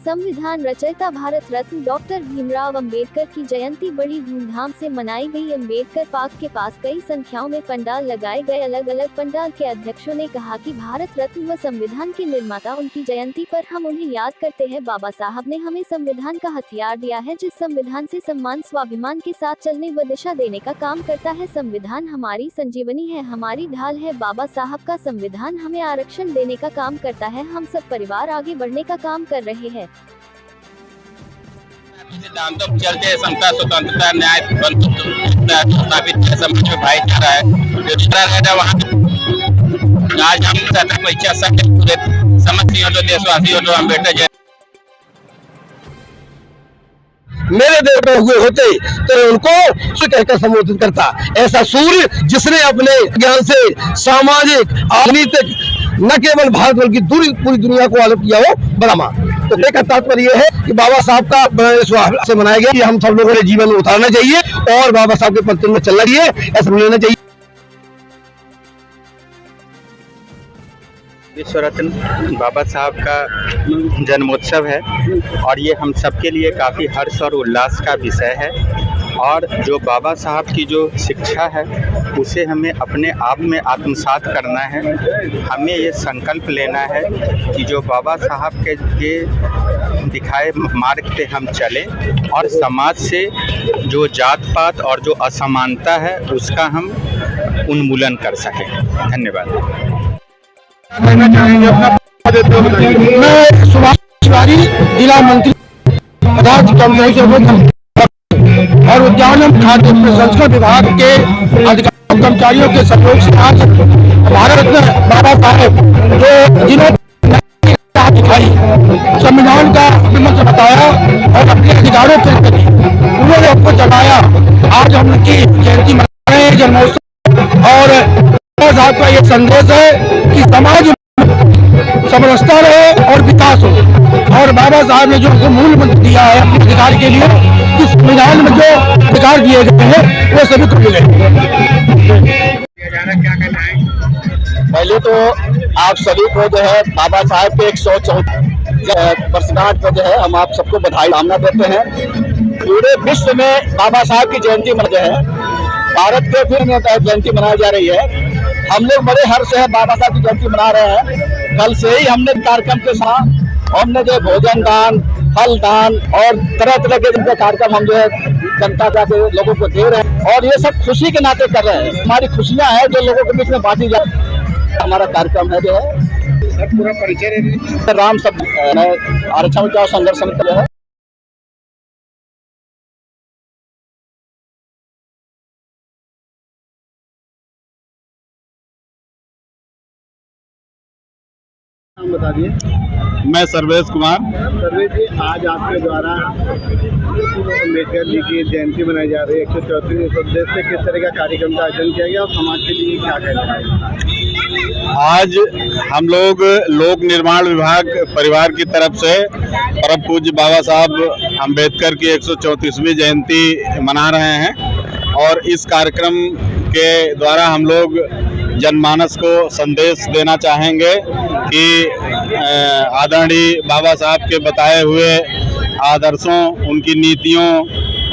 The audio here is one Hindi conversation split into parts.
संविधान रचयिता भारत रत्न डॉक्टर भीमराव अंबेडकर की जयंती बड़ी धूमधाम से मनाई गई। अंबेडकर पार्क के पास कई संख्याओं में पंडाल लगाए गए। अलग अलग पंडाल के अध्यक्षों ने कहा कि भारत रत्न व संविधान के निर्माता, उनकी जयंती पर हम उन्हें याद करते हैं। बाबा साहब ने हमें संविधान का हथियार दिया है, जिस संविधान से सम्मान स्वाभिमान के साथ चलने व दिशा देने का काम करता है। संविधान हमारी संजीवनी है, हमारी ढाल है। बाबा साहब का संविधान हमें आरक्षण देने का काम करता है। हम सब परिवार आगे बढ़ने का काम कर रहे हैं। सिद्धांतों पर चलते हैं, समता, स्वतंत्रता, न्याय, स्थापित है, समाज में भाईचारा है। आज हम सतर्क इच्छा सकते पूरे समझ तो देशवासी हो तो अम्बेडकर जय। मेरे देवता हुए होते तो उनको कहकर संबोधित करता। ऐसा सूर्य जिसने अपने ज्ञान से सामाजिक, राजनीतिक, न केवल भारत बल्कि पूरी दुनिया को आलोक किया हो बरामा। तो देखा तात्पर्य यह है कि बाबा साहब का से मनाया गया, हम सब लोगों ने जीवन में उतारना चाहिए और बाबा साहब के पत्र में चलना चाहिए, ऐसा लेना चाहिए। विश्व रत्न बाबा साहब का जन्मोत्सव है और ये हम सबके लिए काफ़ी हर्ष और उल्लास का विषय है। और जो बाबा साहब की जो शिक्षा है उसे हमें अपने आप में आत्मसात करना है। हमें ये संकल्प लेना है कि जो बाबा साहब के दिखाए मार्ग पे हम चलें और समाज से जो जात पात और जो असमानता है उसका हम उन्मूलन कर सकें। धन्यवाद। मैं सुभाष तिवारी, जिला मंत्री राज्य कर्मचारी और उद्यान एवं खाद्य प्रसंस्करण विभाग के अधिकारी कर्मचारियों के सहयोग से आज भारत रत्न बाबा साहेब जो जिन्होंने दिखाई, संविधान का अभिमत बताया और अपने अधिकारों के प्रति उन्होंने आपको जगाया। आज हम उनकी जयंती मना रहे हैं, जन्मोत्सव। और बाबा साहब का ये संदेश है कि समाज समरसता रहे और विकास हो। और बाबा साहब ने जो मूल मंत्र दिया है अपने अधिकार के लिए, इस संविधान में जो अधिकार दिए गए हैं वो सभी को मिले। पहले तो आप सभी को जो है बाबा साहब के 114 वर्षगांठ पर जो है हम आप सबको बधाई कामना देते हैं। पूरे विश्व में बाबा साहब की जयंती मना है, भारत के फिर जयंती मनाई जा रही है। हम लोग बड़े हर्ष है बाबा साहब की जयंती मना रहे हैं। कल से ही हमने कार्यक्रम के साथ हमने जो भोजन दान, फल दान और तरह तरह के कार्यक्रम हम जो है जनता के लोगों को दे रहे हैं और ये सब खुशी के नाते कर रहे हैं। हमारी खुशियां हैं जो लोगों के बीच में बांटी जाए। हमारा कार्यक्रम है जो है पूरा परिचय राम सब आरक्षण का संघर्ष समिति है। बता दिए। मैं सर्वेश कुमार। सर्वेश जी, आज आपके द्वारा अम्बेडकर जी की जयंती मनाई जा रही है 134वें। इस उद्देश्य से किस तरह का कार्यक्रम का आयोजन किया गया और समाज के लिए क्या कहना है? आज हम लोग लोक निर्माण विभाग परिवार की तरफ से परम पूज्य बाबा साहब अम्बेडकर की 134वीं जयंती मना रहे हैं और इस कार्यक्रम के द्वारा हम लोग जनमानस को संदेश देना चाहेंगे कि आदरणीय बाबा साहब के बताए हुए आदर्शों, उनकी नीतियों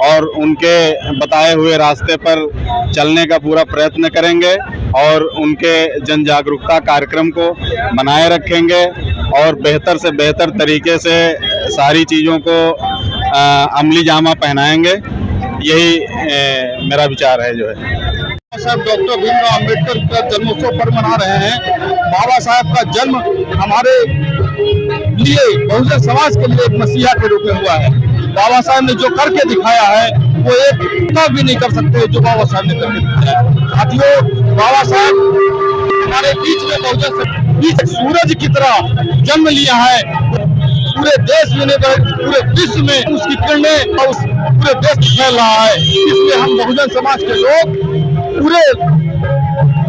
और उनके बताए हुए रास्ते पर चलने का पूरा प्रयत्न करेंगे और उनके जन जागरूकता कार्यक्रम को बनाए रखेंगे और बेहतर से बेहतर तरीके से सारी चीज़ों को अमली जामा पहनाएंगे। यही मेरा विचार है जो है। साहब डॉक्टर भीमराव अंबेडकर का जन्मोत्सव पर मना रहे हैं। बाबा साहब का जन्म हमारे लिए, बहुजन समाज के लिए एक मसीहा के रूप में हुआ है। बाबा साहब ने जो करके दिखाया है वो एक इतना भी नहीं कर सकते जो बाबा साहब ने करके दिखाया है। साथियों, बाबा साहब हमारे बीच में बहुजन सूरज की तरह जन्म लिया है। पूरे देश में, पूरे विश्व में उसकी किरणें और पूरे देश में फैल रहा है। इसलिए हम बहुजन समाज के लोग पूरे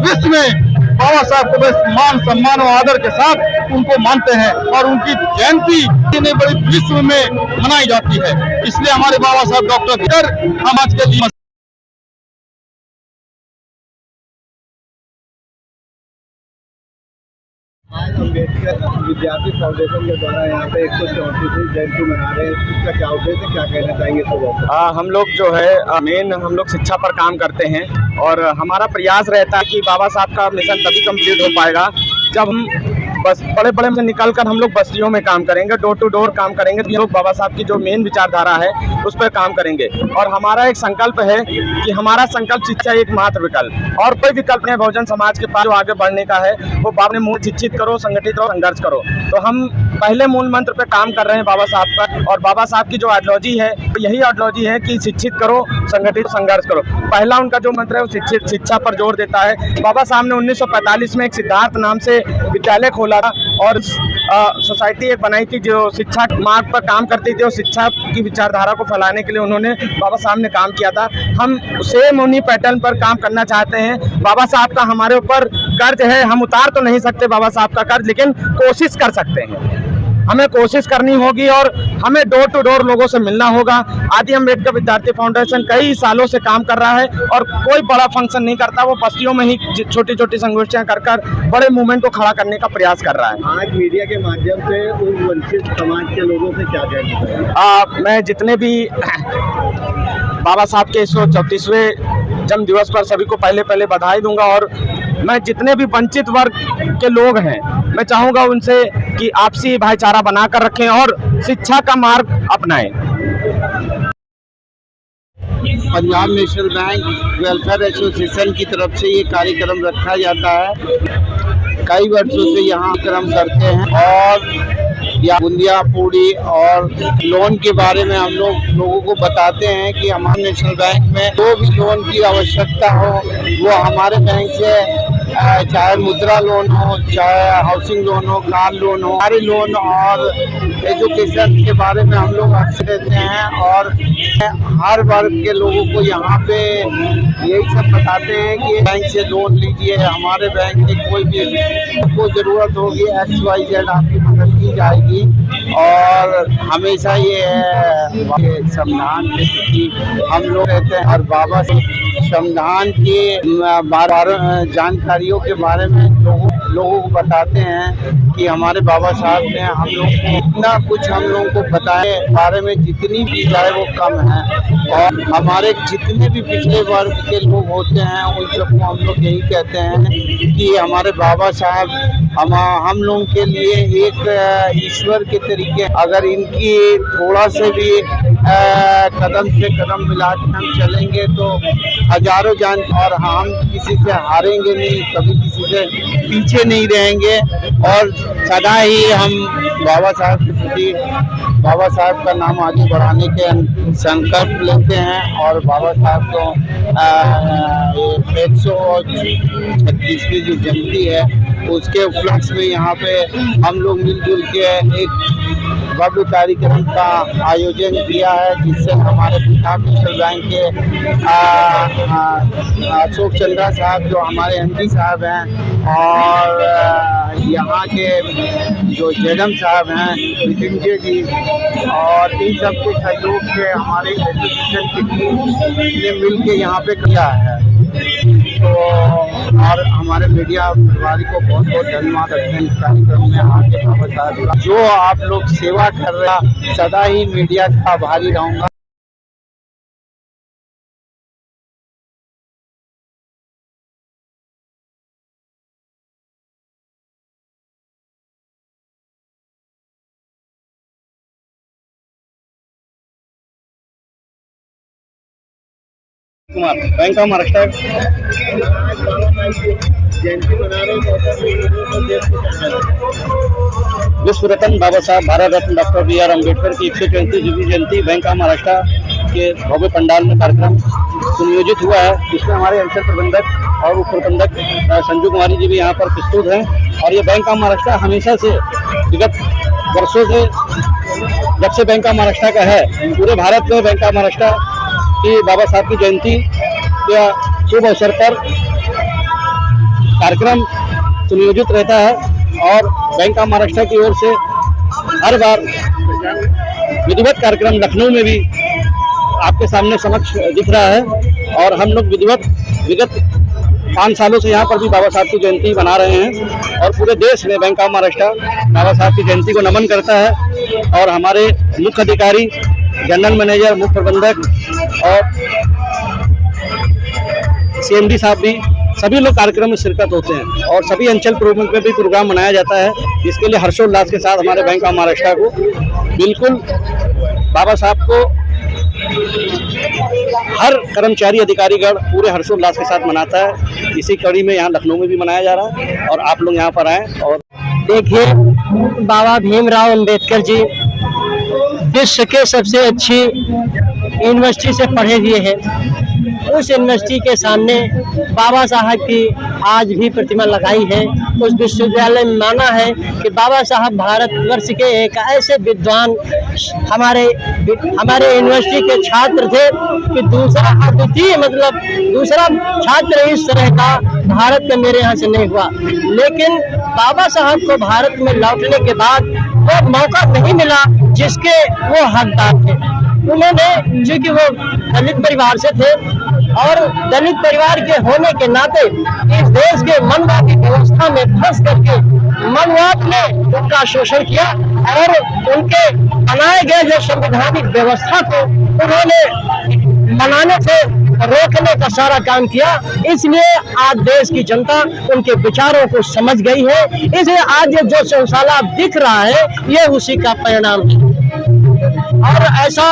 विश्व में बाबा साहब को बस मान सम्मान और आदर के साथ उनको मानते हैं और उनकी जयंती बड़े विश्व में मनाई जाती है। इसलिए हमारे बाबा साहब डॉक्टर हम आज के लिए अम्बेडकर विद्यार्थी फाउंडेशन के द्वारा यहाँ पे 134वीं जयंती मना रहे हैं, इसका क्या उद्देश्य, क्या कहना चाहेंगे सुबह? हम लोग जो है मेन हम लोग शिक्षा पर काम करते हैं और हमारा प्रयास रहता है कि बाबा साहब का मिशन तभी कंप्लीट हो पाएगा जब हम बस बड़े बड़े में निकल कर हम लोग बस्तियों में काम करेंगे, डोर टू डोर काम करेंगे। तो लोग बाबा साहब की जो मेन विचारधारा है उस पर काम करेंगे। और हमारा एक संकल्प है कि हमारा संकल्प शिक्षा एक मात्र विकल्प, और कोई विकल्प नहीं। बहुजन समाज के पास जो आगे बढ़ने का है वो बाबा ने मूल शिक्षित करो, संगठित करो, संघर्ष करो। तो हम पहले मूल मंत्र पे काम कर रहे हैं बाबा साहब पर, और बाबा साहब की जो आइडियोलॉजी है यही आइडियोलॉजी है कि शिक्षित करो, संगठित, संघर्ष करो। पहला उनका जो मंत्र है वो शिक्षित, शिक्षा पर जोर देता है। बाबा साहब ने 1945 में एक सिद्धार्थ नाम से विद्यालय खोला था और सोसाइटी एक बनाई थी जो शिक्षा मार्ग पर काम करती थी और शिक्षा की विचारधारा को फैलाने के लिए उन्होंने बाबा साहब ने काम किया था। हम सेम उन्हीं पैटर्न पर काम करना चाहते हैं। बाबा साहब का हमारे ऊपर कर्ज है, हम उतार तो नहीं सकते बाबा साहब का कर्ज, लेकिन कोशिश कर सकते हैं। हमें कोशिश करनी होगी और हमें डोर टू डोर लोगों से मिलना होगा। आदि अम्बेडकर विद्यार्थी फाउंडेशन कई सालों से काम कर रहा है और कोई बड़ा फंक्शन नहीं करता, वो बस्तियों में ही छोटी छोटी संगोष्ठियां कर कर बड़े मूवमेंट को खड़ा करने का प्रयास कर रहा है। आज मीडिया के माध्यम से उन वंचित समाज के लोगों से क्या कहना? मैं जितने भी बाबा साहब के 134वें जन्म दिवस पर सभी को पहले बधाई दूंगा, और मैं जितने भी वंचित वर्ग के लोग हैं मैं चाहूंगा उनसे कि आपसी भाईचारा बनाकर रखें और शिक्षा का मार्ग अपनाएं। Punjab national bank welfare association की तरफ से ये कार्यक्रम रखा जाता है। कई वर्षों से यहाँ कार्यक्रम करते हैं और या बुंदिया पूड़ी और लोन के बारे में हम लोगों को बताते हैं कि हमारे नेशनल बैंक में जो भी लोन की आवश्यकता हो वो हमारे बैंक से, चाहे मुद्रा लोन हो, चाहे हाउसिंग लोन हो, कार लोन हो, सारे लोन और एजुकेशन के बारे में हम लोग अक्सर देते हैं। और हर वर्ग के लोगों को यहाँ पे यही सब बताते हैं कि बैंक से लोन लीजिए, हमारे बैंक में कोई भी आपको ज़रूरत होगी XYZ आपकी मदद की जाएगी। और हमेशा ये संविधान के प्रति हम लोग रहते हैं और बाबा संविधान के बार जानकारियों के बारे में लोगों को बताते हैं कि हमारे बाबा साहब ने हम लोग को इतना कुछ हम लोगों को बताए बारे में जितनी भी जाए वो कम है। और हमारे जितने भी पिछले वर्ग के लोग होते हैं उन सबको हम लोग यही कहते हैं कि हमारे बाबा साहब हम लोगों के लिए एक ईश्वर के तरीके, अगर इनकी थोड़ा से भी कदम से कदम मिला के हम चलेंगे तो हजारों जान, और हम किसी से हारेंगे नहीं, कभी किसी से पीछे नहीं रहेंगे। और सदा ही हम बाबा साहब के प्रति, बाबा साहब का नाम आगे बढ़ाने के संकल्प लेते हैं। और बाबा साहब को 136वीं जो जयंती है उसके उपलक्ष्य में यहाँ पे हम लोग मिलजुल के एक भव्य कार्यक्रम का आयोजन किया है, जिससे हमारे पंजाब नेशनल बैंक के अशोक चंद्रा साहब जो हमारे MD साहब हैं और यहाँ के जो जेडम साहब हैं मृत्युंजय जी, और इन सब के सहयोग से हमारे एसोसिएशन की टीम ने मिल के यहाँ पे किया है। तो और हमारे मीडिया प्रभारी को बहुत बहुत धन्यवाद रखते हैं इस कार्यक्रम में आके बाबा साहब जो आप लोग सेवा कर रहे हैं, सदा ही मीडिया का आभारी रहूँगा। कुमार, बैंक ऑफ महाराष्ट्र जयंती मना रहे विश्व रत्न बाबा साहब भारत रत्न डॉक्टर BR अम्बेडकर की 134वीं जयंती बैंक ऑफ महाराष्ट्र के भव्य पंडाल में कार्यक्रम सुनियोजित हुआ है, जिसमें हमारे अंचल प्रबंधक और उप प्रबंधक संजू कुमारी जी भी यहाँ पर प्रस्तुत हैं। और ये बैंक ऑफ महाराष्ट्र हमेशा से विगत वर्षों से, जब से बैंक ऑफ महाराष्ट्र का है, पूरे भारत में बैंक ऑफ महाराष्ट्र की बाबा साहब की जयंती के शुभ अवसर पर कार्यक्रम सुनियोजित रहता है। और बैंक ऑफ महाराष्ट्र की ओर से हर बार विधिवत कार्यक्रम लखनऊ में भी आपके सामने समक्ष दिख रहा है। और हम लोग विधिवत विगत 5 सालों से यहाँ पर भी बाबा साहब की जयंती मना रहे हैं और पूरे देश में बैंक ऑफ महाराष्ट्र बाबा साहब की जयंती को नमन करता है। और हमारे मुख्य अधिकारी, जनरल मैनेजर, मुख्य प्रबंधक और CMD साहब भी, सभी लोग कार्यक्रम में शिरकत होते हैं और सभी अंचल प्रमुख में भी प्रोग्राम मनाया जाता है। इसके लिए हर्षोल्लास के साथ हमारे बैंक ऑफ महाराष्ट्र को बिल्कुल बाबा साहब को हर कर्मचारी अधिकारीगण पूरे हर्षोल्लास के साथ मनाता है। इसी कड़ी में यहाँ लखनऊ में भी मनाया जा रहा है और आप लोग यहाँ पर आए। और देखिए, बाबा भीमराव अंबेडकर जी विश्व के सबसे अच्छी यूनिवर्सिटी से पढ़े हुए हैं। उस यूनिवर्सिटी के सामने बाबा साहब की आज भी प्रतिमा लगाई है। उस विश्वविद्यालय में माना है कि बाबा साहब भारतवर्ष के एक ऐसे विद्वान हमारे यूनिवर्सिटी के छात्र थे कि दूसरा अद्वितीय, मतलब दूसरा छात्र इस तरह का भारत में मेरे यहाँ से नहीं हुआ। लेकिन बाबा साहब को भारत में लौटने के बाद वो मौका नहीं मिला जिसके वो हकदार थे। उन्होंने, चूंकि वो दलित परिवार से थे और दलित परिवार के होने के नाते इस देश के मनवादी व्यवस्था में फंस करके मनवाद ने उनका शोषण किया और उनके बनाए गए जो संवैधानिक व्यवस्था को उन्होंने बनाने से रोकने का सारा काम किया। इसलिए आज देश की जनता उनके विचारों को समझ गई है। इसलिए आज ये जो संसाला दिख रहा है ये उसी का परिणाम है। और ऐसा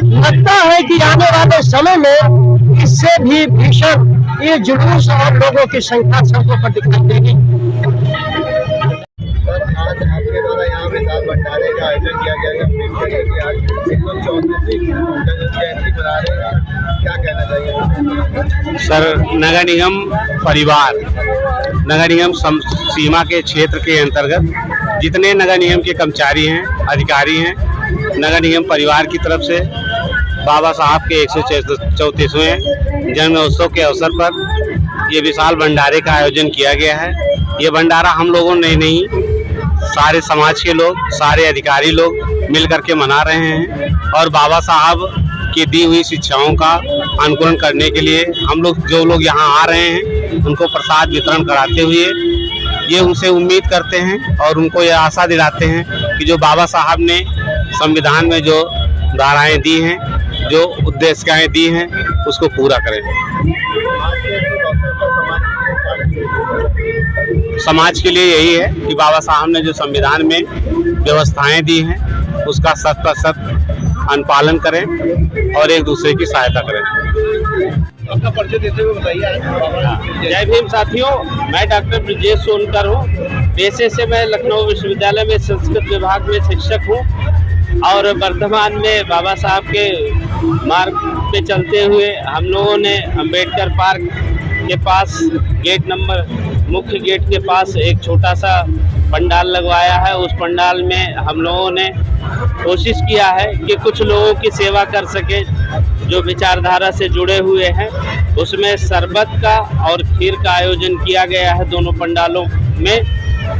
लगता है कि आने वाले समय में इससे भी भीषण ये जुलूस और लोगों की संख्या सड़कों पर दिखाई देगी। सर, आज आपके द्वारा यहाँ पे साल भंडारे का आयोजन किया गया है। आज 134वीं जयंती मना रहे हैं, क्या कहना चाहिए? सर, नगर निगम परिवार, नगर निगम सीमा के क्षेत्र के अंतर्गत जितने नगर निगम के कर्मचारी हैं, अधिकारी हैं, नगर निगम परिवार की तरफ से बाबा साहब के 134वें जन्मोत्सव के अवसर पर ये विशाल भंडारे का आयोजन किया गया है। ये भंडारा हम लोगों ने नहीं, सारे समाज के लोग, सारे अधिकारी लोग मिल करके मना रहे हैं और बाबा साहब की दी हुई शिक्षाओं का अनुकरण करने के लिए हम लोग, जो लोग यहाँ आ रहे हैं, उनको प्रसाद वितरण कराते हुए ये उनसे उम्मीद करते हैं और उनको ये आशा दिलाते हैं कि जो बाबा साहब ने संविधान में जो धाराएं दी हैं, जो उद्देश्यताएं दी हैं, उसको पूरा करें। समाज के लिए यही है कि बाबा साहब ने जो संविधान में व्यवस्थाएं दी हैं उसका 100% अनुपालन करें और एक दूसरे की सहायता करें। अपना परिचय देते हुए बताइए। जय भीम साथियों, मैं डॉक्टर ब्रजेश सोनकर हूँ। पेशे से मैं लखनऊ विश्वविद्यालय में संस्कृत विभाग में शिक्षक हूँ और वर्तमान में बाबा साहब के मार्ग पे चलते हुए हम लोगों ने अंबेडकर पार्क के पास मुख्य गेट के पास एक छोटा सा पंडाल लगवाया है। उस पंडाल में हम लोगों ने कोशिश किया है कि कुछ लोगों की सेवा कर सके जो विचारधारा से जुड़े हुए हैं। उसमें शरबत का और खीर का आयोजन किया गया है दोनों पंडालों में,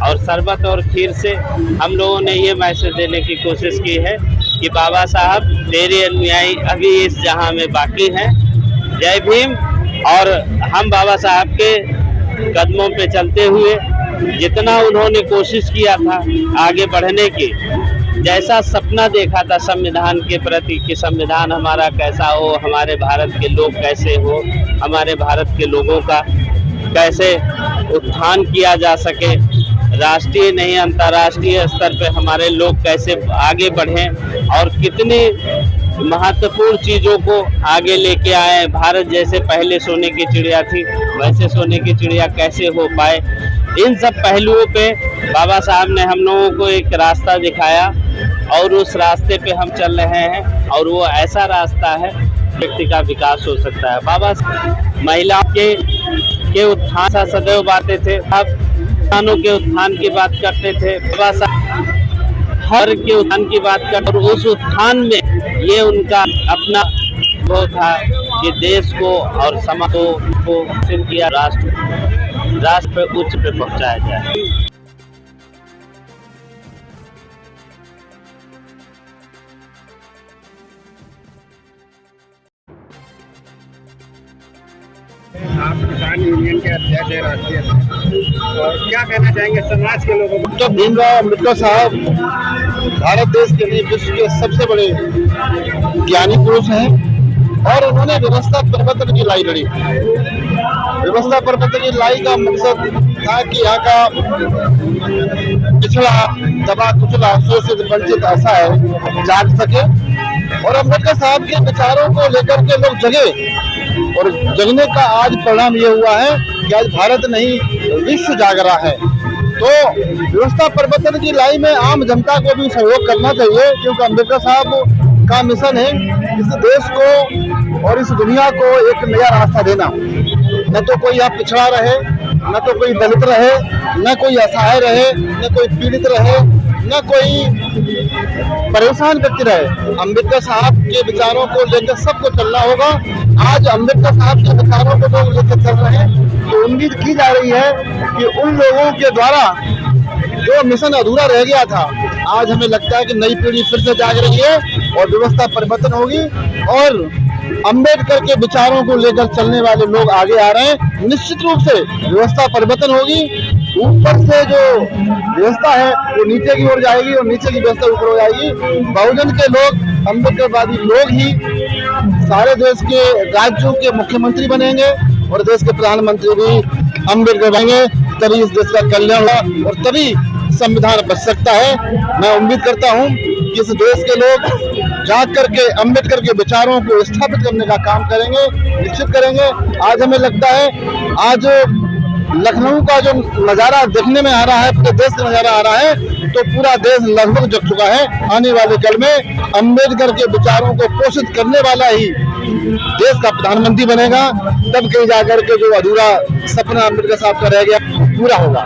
और शरबत और खीर से हम लोगों ने ये मैसेज देने की कोशिश की है कि बाबा साहब तेरे अनुयायी अभी इस जहां में बाकी हैं। जय भीम। और हम बाबा साहब के कदमों पे चलते हुए जितना उन्होंने कोशिश किया था आगे बढ़ने की, जैसा सपना देखा था संविधान के प्रति कि संविधान हमारा कैसा हो, हमारे भारत के लोग कैसे हो, हमारे भारत के लोगों का कैसे उत्थान किया जा सके, राष्ट्रीय नहीं अंतर्राष्ट्रीय स्तर पे हमारे लोग कैसे आगे बढ़ें और कितनी महत्वपूर्ण चीज़ों को आगे लेके आए। भारत जैसे पहले सोने की चिड़िया थी वैसे सोने की चिड़िया कैसे हो पाए, इन सब पहलुओं पे बाबा साहब ने हम लोगों को एक रास्ता दिखाया और उस रास्ते पे हम चल रहे हैं और वो ऐसा रास्ता है व्यक्ति का विकास हो सकता है। बाबा महिलाओं के उत्थान सा सदैव बातें थे, अब किसानों के उत्थान की बात करते थे। बाबा साहब हर के उत्थान की बात कर, और उस उत्थान में ये उनका अपना वो था कि देश को और समाज को किया राष्ट्र पे उच्च पे पहुंचाया जाए। आप किसान यूनियन के अध्यक्ष हैं, राष्ट्रीय अध्यक्ष, और क्या कहना चाहेंगे समाज के लोगों को? डॉक्टर भीमराव अम्बेडकर साहब भारत देश के लिए विश्व के सबसे बड़े ज्ञानी पुरुष हैं और उन्होंने व्यवस्था परिवर्तन की लड़ाई लड़ी। व्यवस्था परिवर्तन की लड़ाई का मकसद था कि यहाँ का पिछड़ा, दबा कुचला, शोषित, वंचित ऐसा है जाग सके, और अम्बेडकर साहब के विचारों को लेकर के लोग जगे, और जगने का आज परिणाम ये हुआ है कि आज भारत नहीं विश्व जाग रहा है। तो व्यवस्था परिवर्तन की लड़ाई में आम जनता को भी सहयोग करना चाहिए, क्योंकि अम्बेडकर साहब का मिशन है इस देश को और इस दुनिया को एक नया रास्ता देना। न तो कोई यहाँ पिछड़ा रहे, न तो कोई दलित रहे, न कोई असहाय रहे, न कोई पीड़ित रहे, न कोई परेशान व्यक्ति रहे। अम्बेडकर साहब के विचारों को लेकर सबको चलना होगा। आज अम्बेडकर साहब के विचारों को लोग लेकर चल रहे हैं, तो उम्मीद की जा रही है कि उन लोगों के द्वारा जो मिशन अधूरा रह गया था, आज हमें लगता है कि नई पीढ़ी फिर से जाग रही है और व्यवस्था परिवर्तन होगी, और अम्बेडकर के विचारों को लेकर चलने वाले लोग आगे आ रहे हैं। निश्चित रूप से व्यवस्था परिवर्तन होगी। ऊपर से जो व्यवस्था है वो नीचे की ओर जाएगी और नीचे की व्यवस्था ऊपर हो जाएगी। बहुजन के लोग, अम्बेडकरवादी लोग ही सारे देश के राज्यों के मुख्यमंत्री बनेंगे और देश के प्रधानमंत्री भी अम्बेडकर बनेंगे। तभी इस देश का कल्याण होगा और तभी संविधान बच सकता है। मैं उम्मीद करता हूं कि इस देश के लोग जाग करके अम्बेडकर के विचारों को स्थापित करने का काम करेंगे, निश्चित करेंगे। आज हमें लगता है, आज लखनऊ का जो नज़ारा देखने में आ रहा है, पूरे देश का नज़ारा आ रहा है, तो पूरा देश लगभग जग चुका है। आने वाले कल में अम्बेडकर के विचारों को पोषित करने वाला ही देश का प्रधानमंत्री बनेगा। तब कहीं जाकर के जो अधूरा सपना अम्बेडकर साहब का रह गया पूरा होगा।